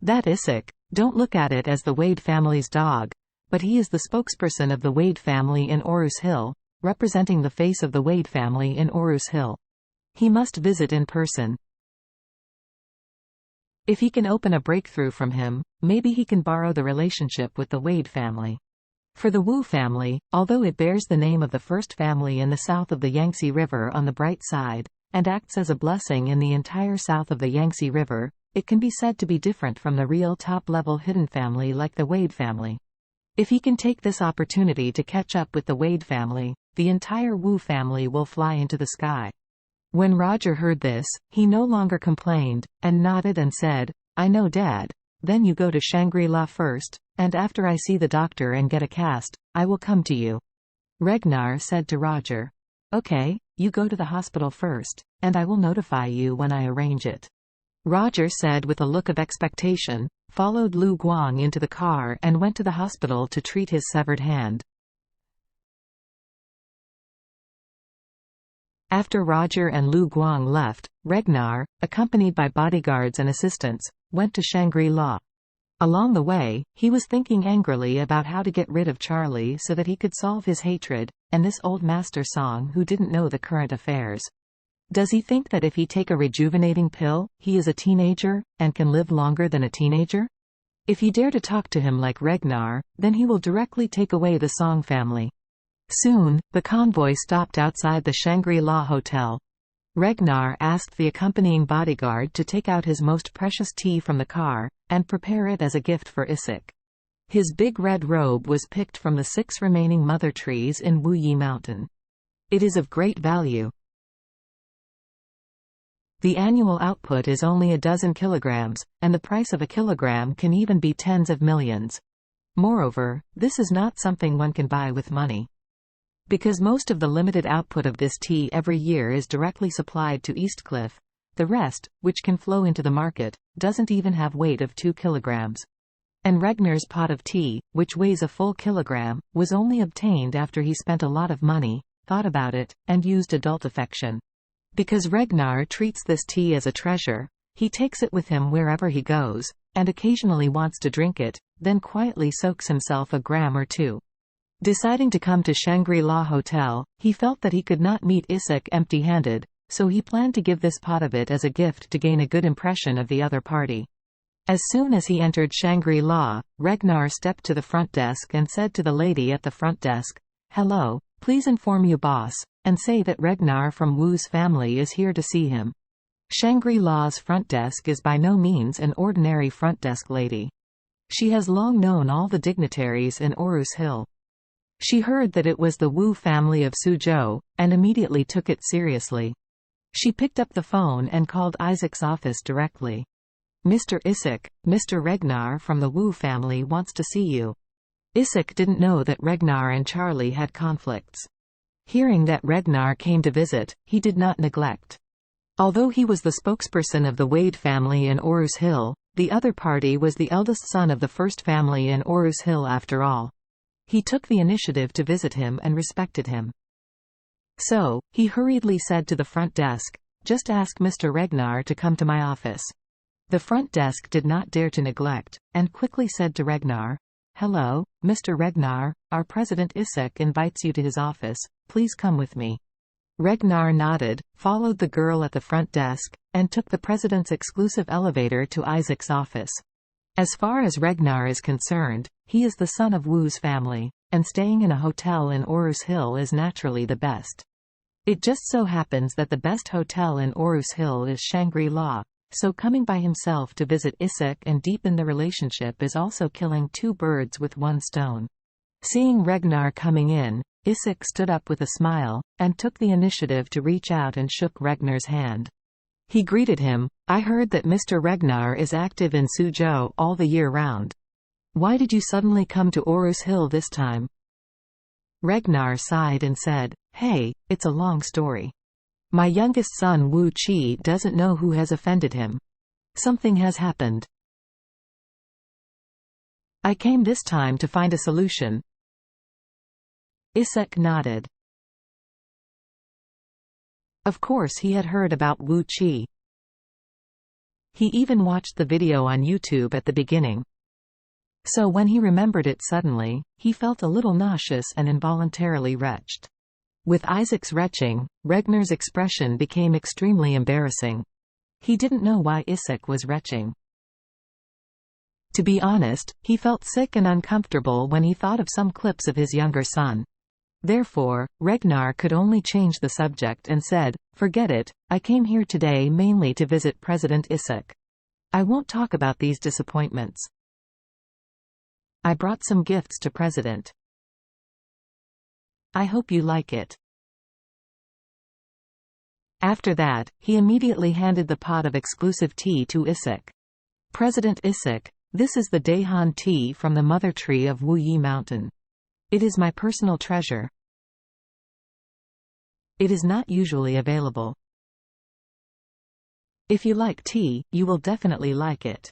That Isik, don't look at it as the Wade family's dog, but he is the spokesperson of the Wade family in Orus Hill, representing the face of the Wade family in Orus Hill. He must visit in person. If he can open a breakthrough from him, maybe he can borrow the relationship with the Wade family. For the Wu family, although it bears the name of the first family in the south of the Yangtze River on the bright side, and acts as a blessing in the entire south of the Yangtze River, it can be said to be different from the real top-level hidden family like the Wade family. If he can take this opportunity to catch up with the Wade family, the entire Wu family will fly into the sky. When Roger heard this, he no longer complained, and nodded and said, "I know, Dad. Then you go to Shangri-La first, and after I see the doctor and get a cast, I will come to you." Regnar said to Roger, "Okay, you go to the hospital first, and I will notify you when I arrange it." Roger said with a look of expectation, followed Lu Guang into the car and went to the hospital to treat his severed hand. After Roger and Lu Guang left, Regnar, accompanied by bodyguards and assistants, went to Shangri-La. Along the way, he was thinking angrily about how to get rid of Charlie so that he could solve his hatred, and this old master Song who didn't know the current affairs. Does he think that if he take a rejuvenating pill, he is a teenager, and can live longer than a teenager? If he dare to talk to him like Regnar, then he will directly take away the Song family. Soon, the convoy stopped outside the Shangri-La Hotel. Regnar asked the accompanying bodyguard to take out his most precious tea from the car, and prepare it as a gift for Isik. His big red robe was picked from the 6 remaining mother trees in Wuyi Mountain. It is of great value. The annual output is only a dozen kilograms, and the price of a kilogram can even be tens of millions. Moreover, this is not something one can buy with money. Because most of the limited output of this tea every year is directly supplied to Eastcliff, the rest, which can flow into the market, doesn't even have weight of 2 kilograms. And Regnar's pot of tea, which weighs a full kilogram, was only obtained after he spent a lot of money, thought about it, and used adult affection. Because Regnar treats this tea as a treasure, he takes it with him wherever he goes, and occasionally wants to drink it, then quietly soaks himself a gram or two. Deciding to come to Shangri-La Hotel, he felt that he could not meet Isik empty-handed, so he planned to give this pot of it as a gift to gain a good impression of the other party. As soon as he entered Shangri-La, Regnar stepped to the front desk and said to the lady at the front desk, "Hello, please inform your boss, and say that Regnar from Wu's family is here to see him." Shangri-La's front desk is by no means an ordinary front desk lady. She has long known all the dignitaries in Orus Hill. She heard that it was the Wu family of Suzhou, and immediately took it seriously. She picked up the phone and called Isaac's office directly. "Mr. Isik, Mr. Regnar from the Wu family wants to see you." Isik didn't know that Regnar and Charlie had conflicts. Hearing that Regnar came to visit, he did not neglect. Although he was the spokesperson of the Wade family in Orus Hill, the other party was the eldest son of the first family in Orus Hill after all. He took the initiative to visit him and respected him. So, he hurriedly said to the front desk, "Just ask Mr. Regnar to come to my office." The front desk did not dare to neglect, and quickly said to Regnar, "Hello, Mr. Regnar, our president Isik invites you to his office, please come with me." Regnar nodded, followed the girl at the front desk, and took the president's exclusive elevator to Isaac's office. As far as Regnar is concerned, he is the son of Wu's family, and staying in a hotel in Orus Hill is naturally the best. It just so happens that the best hotel in Orus Hill is Shangri-La, so coming by himself to visit Isik and deepen the relationship is also killing 2 birds with 1 stone. Seeing Regnar coming in, Isik stood up with a smile, and took the initiative to reach out and shook Regnar's hand. He greeted him, "I heard that Mr. Regnar is active in Suzhou all the year round. Why did you suddenly come to Orus Hill this time?" Regnar sighed and said, "Hey, it's a long story. My youngest son Wu Qi doesn't know who has offended him. Something has happened. I came this time to find a solution." Isik nodded. Of course he had heard about Wu Qi. He even watched the video on YouTube at the beginning. So when he remembered it suddenly, he felt a little nauseous and involuntarily retched. With Isaac's retching, Regnar's expression became extremely embarrassing. He didn't know why Isaac was retching. To be honest, he felt sick and uncomfortable when he thought of some clips of his younger son. Therefore, Regnar could only change the subject and said, "Forget it, I came here today mainly to visit President Isaac. I won't talk about these disappointments. I brought some gifts to President. I hope you like it." After that, he immediately handed the pot of exclusive tea to Isaac. "President Isaac, this is the Dahan tea from the mother tree of Wuyi Mountain. It is my personal treasure. It is not usually available. If you like tea, you will definitely like it.